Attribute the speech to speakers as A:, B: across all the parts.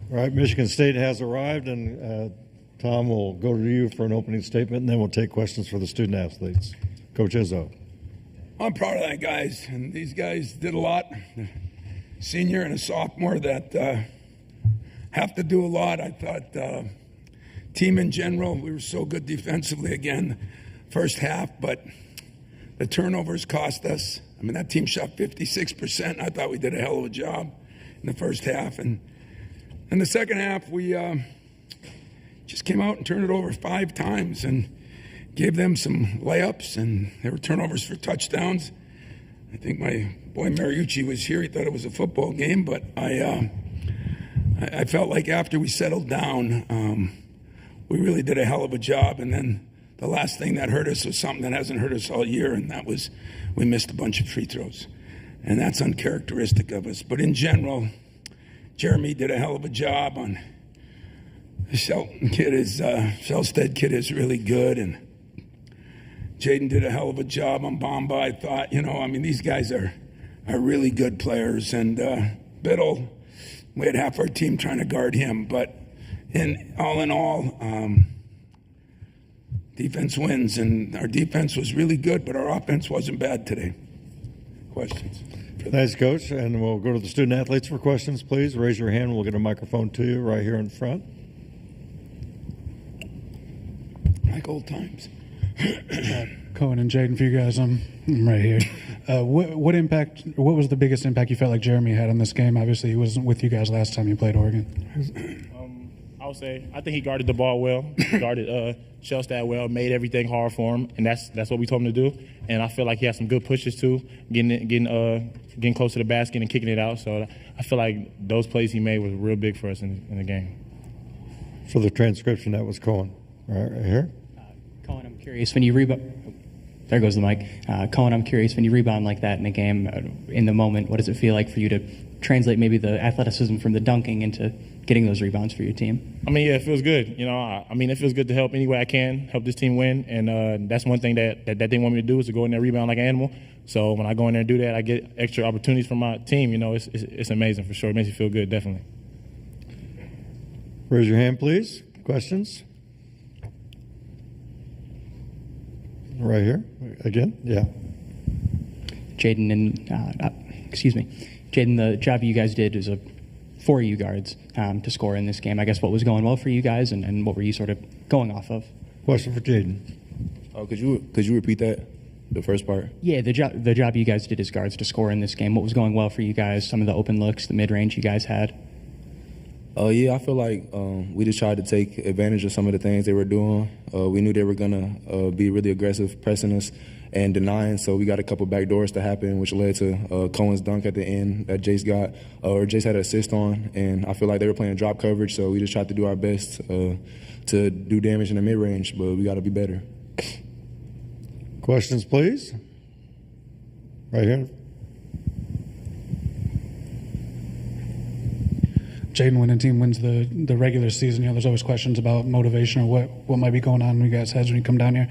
A: All right, Michigan State has arrived, and Tom will go to you for an opening statement, and then we'll take questions for the student athletes. Coach Izzo.
B: I'm proud of that, guys, and these guys did a lot. Senior and a sophomore that have to do a lot. I thought team in general, we were so good defensively again first half, but the turnovers cost us. I mean, that team shot 56%. I thought we did a hell of a job in the first half. And in the second half, we just came out and turned it over 5 times and gave them some layups, and there were turnovers for touchdowns. I think my boy Mariucci was here. He thought it was a football game, but I felt like after we settled down, we really did a hell of a job. And then the last thing that hurt us was something that hasn't hurt us all year, and that was we missed a bunch of free throws. And that's uncharacteristic of us. But in general, Jeremy did a hell of a job on the Shelton kid. Shelstead kid is really good, and Jaden did a hell of a job on Bamba. I thought, these guys are really good players. And Biddle, we had half our team trying to guard him. But in all, defense wins. And our defense was really good, but our offense wasn't bad today. Questions?
A: Thanks, Coach. And we'll go to the student athletes for questions, please. Raise your hand. We'll get a microphone to you right here in front.
B: Like old times.
C: Coen and Jaden, for you guys, I'm right here. What was the biggest impact you felt like Jeremy had on this game? Obviously, he wasn't with you guys last time you played Oregon.
D: I think he guarded the ball well, guarded Shellstad well, made everything hard for him, and that's what we told him to do. And I feel like he had some good pushes too, getting close to the basket and kicking it out. So I feel like those plays he made was real big for us in the game.
A: For the transcription, that was Coen. Right here.
E: Coen, I'm curious, when you rebound, there goes the mic. Coen, I'm curious, when you rebound like that in a game, in the moment, what does it feel like for you to translate maybe the athleticism from the dunking into getting those rebounds for your team?
D: It feels good. It feels good to help any way I can, help this team win. And that's one thing that they want me to do is to go in there and rebound like an animal. So when I go in there and do that, I get extra opportunities from my team. It's amazing for sure. It makes me feel good, definitely.
A: Raise your hand, please. Questions? Right here. Again? Yeah.
E: Jaden, the job you guys did was for you guards to score in this game. I guess what was going well for you guys, and what were you sort of going off of?
A: Question for Jaden.
F: Could you repeat that, the first part?
E: Yeah, the job you guys did as guards to score in this game. What was going well for you guys? Some of the open looks, the mid-range you guys had.
F: I feel like we just tried to take advantage of some of the things they were doing. We knew they were going to be really aggressive, pressing us and denying, so we got a couple back doors to happen, which led to Cohen's dunk at the end that Jase got, or Jase had an assist on, and I feel like they were playing drop coverage, so we just tried to do our best to do damage in the mid-range, but we got to be better.
A: Questions, please? Right here.
C: Jaden, when a team wins the regular season, there's always questions about motivation or what might be going on in you guys' heads when you come down here.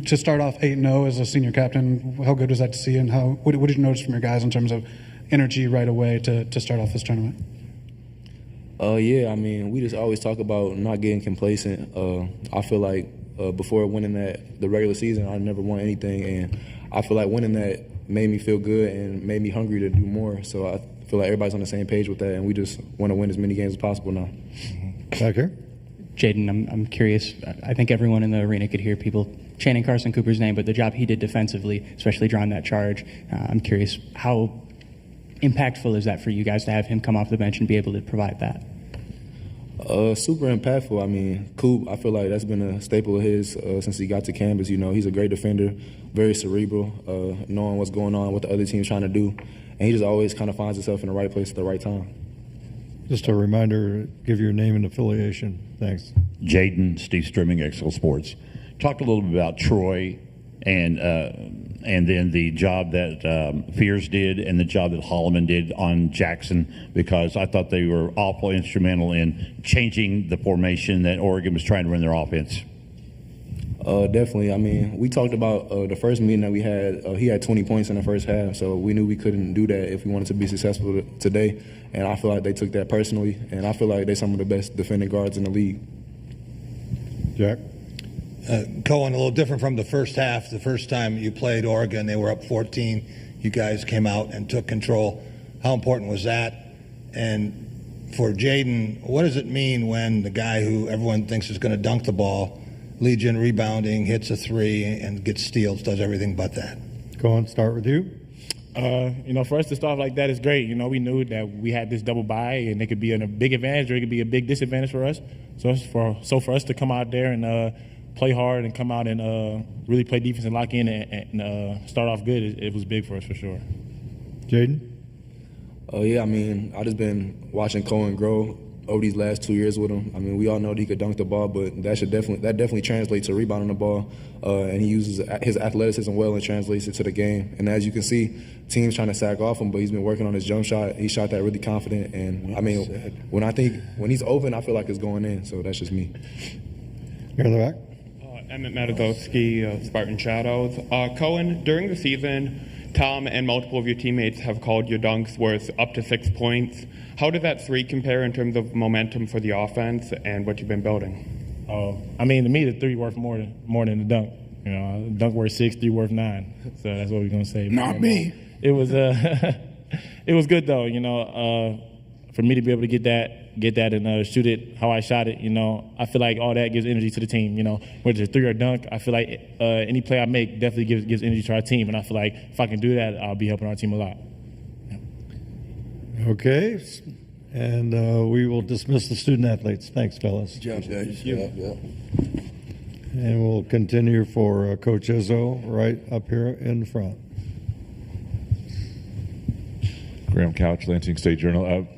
C: To start off 8-0 as a senior captain, how good was that to see, and what did you notice from your guys in terms of energy right away to start off this tournament?
F: We just always talk about not getting complacent. I feel like before winning the regular season, I never won anything, and I feel like winning that made me feel good and made me hungry to do more. So I feel like everybody's on the same page with that, and we just want to win as many games as possible now.
A: Back here.
E: Jaden, I'm curious. I think everyone in the arena could hear people chanting Carson Cooper's name, but the job he did defensively, especially drawing that charge, I'm curious, how impactful is that for you guys to have him come off the bench and be able to provide that?
F: Super impactful. Coop, I feel like that's been a staple of his since he got to campus. He's a great defender, very cerebral, knowing what's going on, what the other team's trying to do, and he just always kind of finds himself in the right place at the right time.
A: Just a reminder, give your name and affiliation. Thanks.
G: Jaden, Steve Strimming, Excel Sports. Talked a little bit about Troy and then the job that Fears did and the job that Holloman did on Jackson, because I thought they were awful instrumental in changing the formation that Oregon was trying to run their offense.
F: Definitely. I mean, we talked about the first meeting that we had. He had 20 points in the first half, so we knew we couldn't do that if we wanted to be successful today. And I feel like they took that personally, and I feel like they're some of the best defending guards in the league.
A: Jack?
H: Coen, a little different from the first half. The first time you played Oregon, they were up 14. You guys came out and took control. How important was that? And for Jaden, what does it mean when the guy who everyone thinks is going to dunk the ball leads in rebounding, hits a three, and gets steals, does everything but that?
A: Coen, start with you.
D: For us to start like that is great. We knew that we had this double bye, and it could be a big advantage or it could be a big disadvantage for us. So for us to come out there and play hard and come out and really play defense and lock in and start off good, it was big for us for sure.
A: Jaden?
F: Yeah, I mean, I just been watching Coen grow over these last 2 years with him. I mean, we all know that he could dunk the ball, but that definitely translates to rebounding the ball. And he uses his athleticism well and translates it to the game. And as you can see, teams trying to sack off him, but he's been working on his jump shot. He shot that really confident. And I mean, when he's open, I feel like it's going in. So that's just me.
A: Here in the back.
I: Emmett Matazowski, Spartan Shadows. Coen, during the season, Tom and multiple of your teammates have called your dunks worth up to 6 points. How did that three compare in terms of momentum for the offense and what you've been building?
D: To me, the three worth more than the dunk. Dunk worth 6, three worth 9. So that's what we're gonna say.
B: Not me.
D: It was it was good though. For me to be able to get that and shoot it how I shot it. I feel like all that gives energy to the team. Whether it's three or dunk, I feel like any play I make definitely gives energy to our team, and I feel like if I can do that, I'll be helping our team a lot.
A: Okay, and we will dismiss the student athletes. Thanks, fellas.
B: Good job, guys.
A: And we'll continue for Coach Izzo right up here in front.
J: Graham Couch, Lansing State Journal.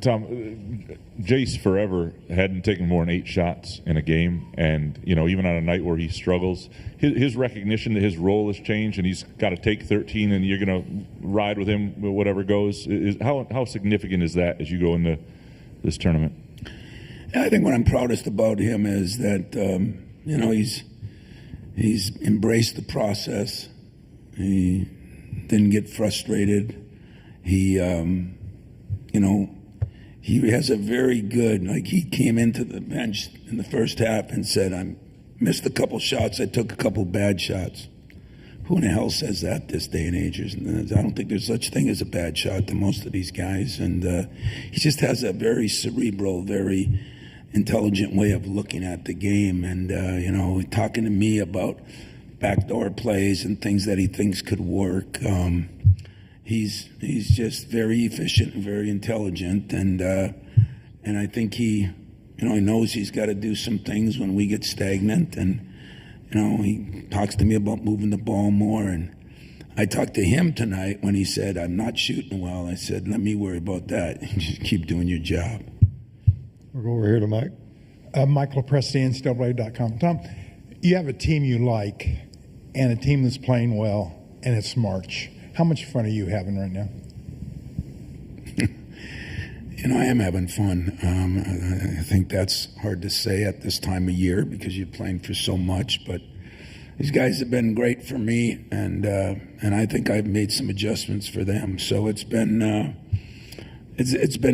J: Tom, Jase forever hadn't taken more than 8 shots in a game, and even on a night where he struggles, his recognition that his role has changed, and he's got to take 13, and you're going to ride with him whatever goes. How significant is that as you go into this tournament?
B: I think what I'm proudest about him is that he's embraced the process. He didn't get frustrated. He has a very good, he came into the bench in the first half and said, I missed a couple shots, I took a couple bad shots. Who in the hell says that this day and age? I don't think there's such thing as a bad shot to most of these guys. And he just has a very cerebral, very intelligent way of looking at the game. And, talking to me about backdoor plays and things that he thinks could work. He's just very efficient and very intelligent, and I think he knows he's got to do some things when we get stagnant, and he talks to me about moving the ball more. And I talked to him tonight when he said, "I'm not shooting well." I said, "Let me worry about that. Just keep doing your job."
A: We'll go over here to Mike.
K: Michael Presti, NCAA.com. Tom, you have a team you like and a team that's playing well, and it's March. How much fun are you having right now?
B: I am having fun. I think that's hard to say at this time of year because you're playing for so much. But these guys have been great for me, and I think I've made some adjustments for them. So it's been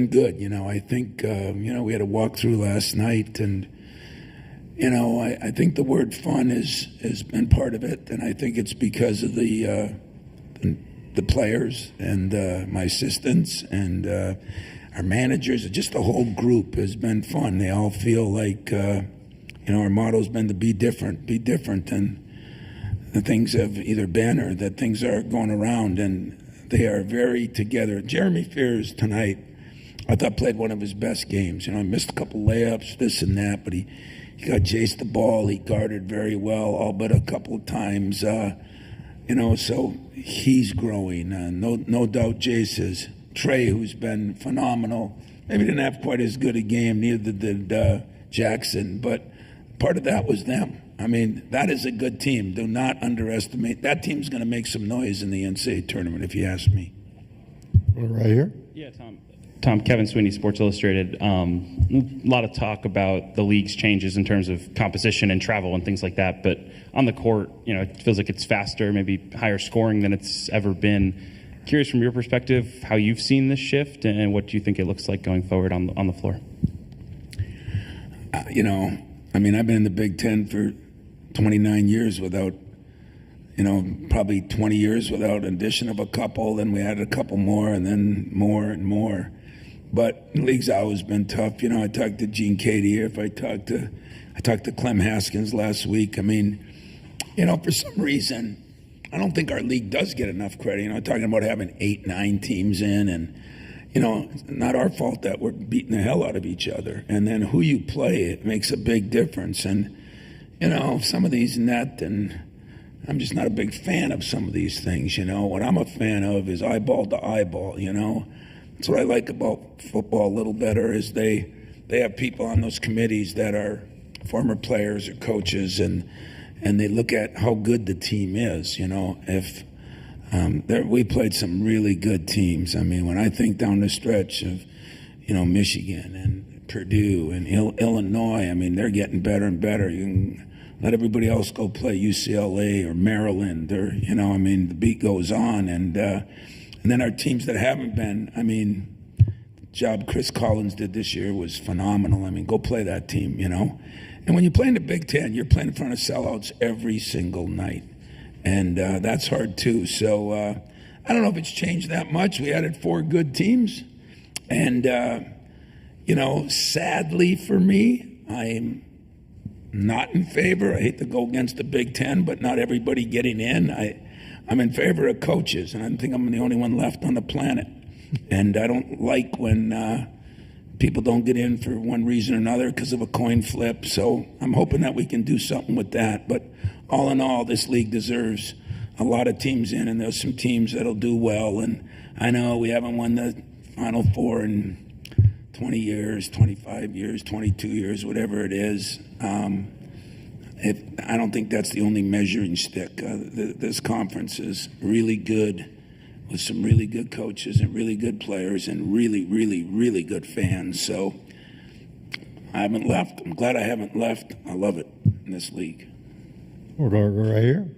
B: good. I think we had a walkthrough last night, and I think the word fun has been part of it, and I think it's because of the players and my assistants and our managers. Just the whole group has been fun. They all feel like, our motto's been to be different, and the things have either been or that things are going around, and they are very together. Jeremy Fears tonight, I thought played one of his best games. He missed a couple layups, this and that, but he got Jase the ball. He guarded very well, all but a couple of times. So he's growing. No doubt Jase is. Trey, who's been phenomenal, maybe didn't have quite as good a game, neither did Jackson, but part of that was them. I mean, that is a good team. Do not underestimate. That team's going to make some noise in the NCAA tournament, if you ask me.
A: Right here.
E: Yeah, Tom.
L: Tom, Kevin Sweeney, Sports Illustrated. A lot of talk about the league's changes in terms of composition and travel and things like that. But on the court, it feels like it's faster, maybe higher scoring than it's ever been. Curious from your perspective how you've seen this shift and what do you think it looks like going forward on the floor?
B: I've been in the Big Ten for 29 years without, probably 20 years without an addition of a couple. Then we added a couple more and then more and more. But the league's always been tough. I talked to Gene Cady here. I talked to Clem Haskins last week. For some reason, I don't think our league does get enough credit. Talking about having 8, 9 teams in, and it's not our fault that we're beating the hell out of each other. And then who you play, it makes a big difference. And some of these net, and I'm just not a big fan of some of these things. What I'm a fan of is eyeball to eyeball. That's what I like about football a little better is they have people on those committees that are former players or coaches, and they look at how good the team is. If we played some really good teams. When I think down the stretch of Michigan and Purdue and Illinois, then they're getting better and better. You can let everybody else go play UCLA or Maryland, or the beat goes on, and then our teams that haven't been. The job Chris Collins did this year was phenomenal. Go play that team, And when you play in the Big Ten, you're playing in front of sellouts every single night, and that's hard too. So I don't know if it's changed that much. We added 4 good teams, and sadly for me, I'm not in favor. I hate to go against the Big Ten, but not everybody getting in. I'm in favor of coaches, and I think I'm the only one left on the planet. And I don't like when people don't get in for one reason or another because of a coin flip. So I'm hoping that we can do something with that. But all in all, this league deserves a lot of teams in, and there's some teams that'll do well. And I know we haven't won the Final Four in 20 years, 25 years, 22 years, whatever it is. I don't think that's the only measuring stick. This conference is really good with some really good coaches and really good players and really, really, really good fans. So I haven't left. I'm glad I haven't left. I love it in this league.
A: We'll go right here.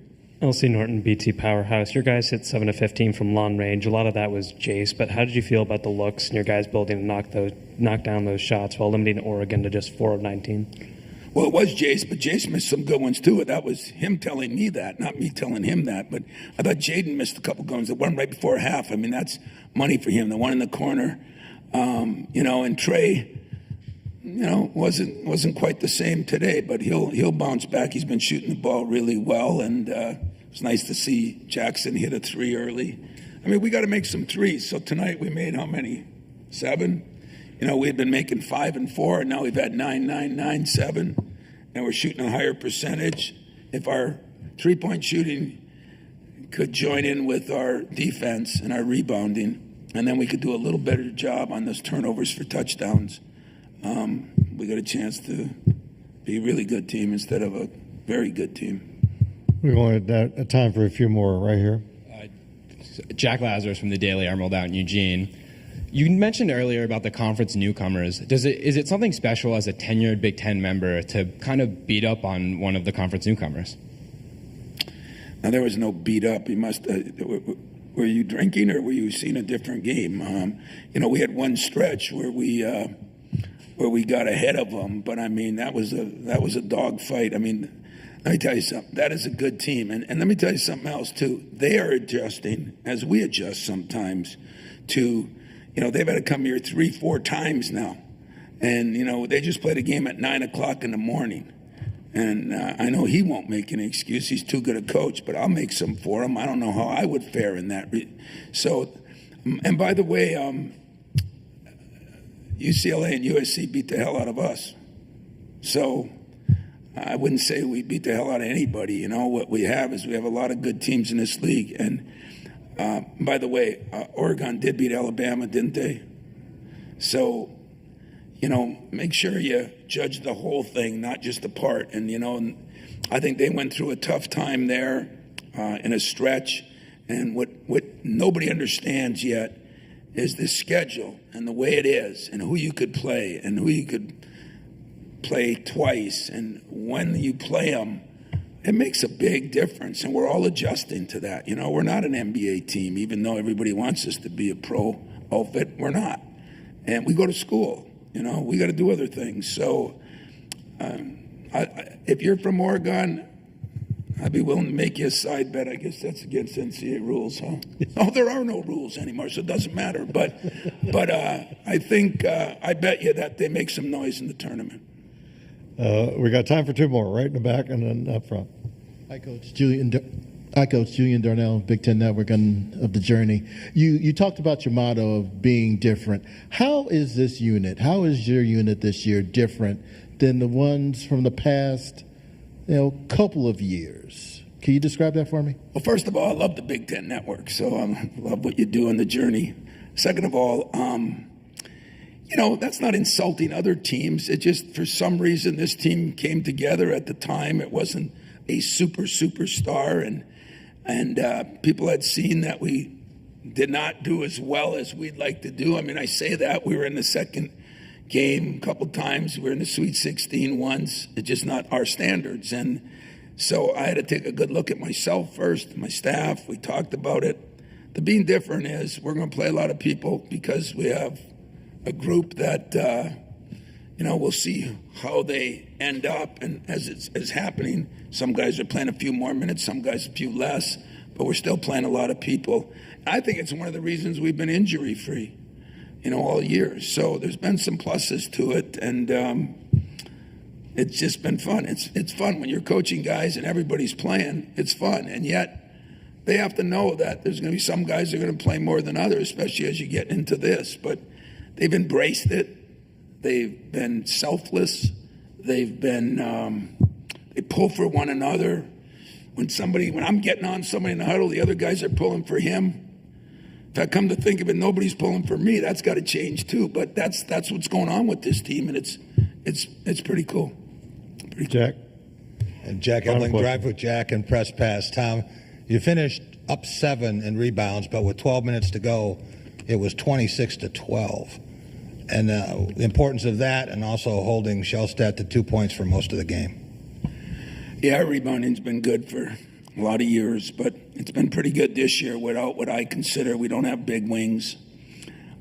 M: LC Norton, BT Powerhouse. Your guys hit 7 of 15 from long range. A lot of that was Jase, but how did you feel about the looks and your guys building to knock down those shots while limiting Oregon to just 4 of 19?
B: Well, it was Jase, but Jase missed some good ones too. That was him telling me that, not me telling him that. But I thought Jaden missed a couple good ones. The one right before half, that's money for him. The one in the corner, and Trey, wasn't quite the same today, but he'll bounce back. He's been shooting the ball really well, and it was nice to see Jackson hit a 3 early. We got to make some threes. So tonight we made how many? 7. We had been making 5 and 4, and now we've had 9, 9, 9, 7, and we're shooting a higher percentage. If our three-point shooting could join in with our defense and our rebounding, and then we could do a little better job on those turnovers for touchdowns, we got a chance to be a really good team instead of a very good team.
A: We've only got time for a few more right here.
N: Jack Lazarus from the Daily Emerald out in Eugene. You mentioned earlier about the conference newcomers. Is it something special as a tenured Big Ten member to kind of beat up on one of the conference newcomers?
B: Now, there was no beat up. You must. Were you drinking or were you seeing a different game? We had one stretch where we got ahead of them, but that was a dog fight. Let me tell you something. That is a good team, and let me tell you something else too. They are adjusting as we adjust sometimes to. They've had to come here 3-4 times now. And, they just played a game at 9 o'clock in the morning. And I know he won't make any excuse. He's too good a coach, but I'll make some for him. I don't know how I would fare in that. So, and by the way, UCLA and USC beat the hell out of us. So I wouldn't say we beat the hell out of anybody. What we have is we have a lot of good teams in this league. And by the way, Oregon did beat Alabama, didn't they? So, make sure you judge the whole thing, not just the part. And, I think they went through a tough time there in a stretch. And what nobody understands yet is the schedule and the way it is and who you could play and who you could play twice and when you play them. It makes a big difference, and we're all adjusting to that. We're not an NBA team, even though everybody wants us to be a pro outfit. We're not. And we go to school. We got to do other things. So if you're from Oregon, I'd be willing to make you a side bet. I guess that's against NCAA rules, huh? Oh, there are no rules anymore, so it doesn't matter. But I think I bet you that they make some noise in the tournament.
A: We got time for two more, right in the back and then up front.
O: Hi, Coach Julian Darnell, Big Ten Network, of the journey. You talked about your motto of being different. How is this unit? How is your unit this year different than the ones from the past, couple of years? Can you describe that for me?
B: Well, first of all, I love the Big Ten Network, so I love what you do on the journey. Second of all, that's not insulting other teams. It just, for some reason, this team came together at the time. It wasn't a superstar, and people had seen that we did not do as well as we'd like to do. I mean, I say that. We were in the second game a couple times. We were in the Sweet 16 once. It's just not our standards. And so I had to take a good look at myself first, my staff. We talked about it. The being different is we're going to play a lot of people because we have a group that, we'll see how they end up. And as it's happening, some guys are playing a few more minutes, some guys a few less, but we're still playing a lot of people. I think it's one of the reasons we've been injury-free, all year. So there's been some pluses to it, and it's just been fun. It's fun when you're coaching guys and everybody's playing. It's fun, and yet they have to know that there's going to be some guys that are going to play more than others, especially as you get into this. But they've embraced it. They've been selfless. They've been they pull for one another. When I'm getting on somebody in the huddle, the other guys are pulling for him. If I come to think of it, nobody's pulling for me. That's got to change too. But that's what's going on with this team, and it's pretty cool.
A: Jack.
H: And Jack Ebling, drive with Jack and press pass. Tom, you finished up 7 in rebounds, but with 12 minutes to go, it was 26-12. And the importance of that, and also holding Shellstat to 2 points for most of the game.
B: Yeah, rebounding's been good for a lot of years, but it's been pretty good this year without what I consider. We don't have big wings.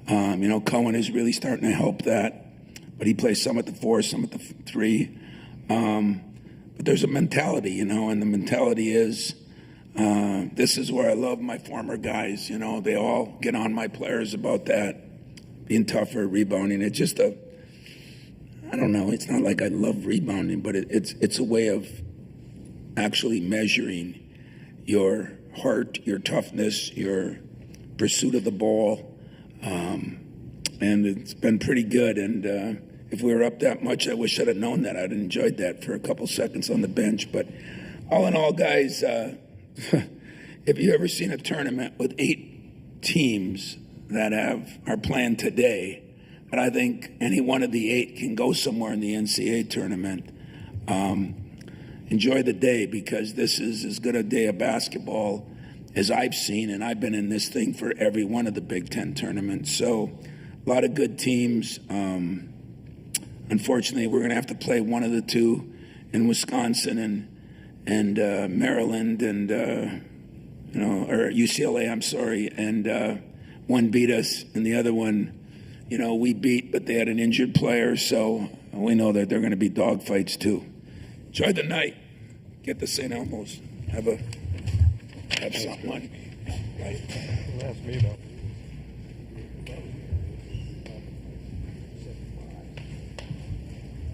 B: Coen is really starting to help that, but he plays some at the 4, some at the 3. But there's a mentality, and the mentality is this is where I love my former guys. They all get on my players about that, being tougher, rebounding. It's just I don't know. It's not like I love rebounding, but it's a way of actually measuring your heart, your toughness, your pursuit of the ball, and it's been pretty good. And if we were up that much, I wish I'd have known that. I'd enjoyed that for a couple seconds on the bench. But all in all, guys, if you ever seen a tournament with 8 teams that are playing today, but I think any one of the 8 can go somewhere in the NCAA tournament. Enjoy the day, because this is as good a day of basketball as I've seen, and I've been in this thing for every one of the Big Ten tournaments. So a lot of good teams. Unfortunately, we're going to have to play one of the 2 in Wisconsin and Maryland and or UCLA. I'm sorry, and one beat us, and the other one, we beat, but they had an injured player, so we know that they're going to be dogfights too. Enjoy the night. Get to St. Elmo's. Have something on. Right.
A: Ask me about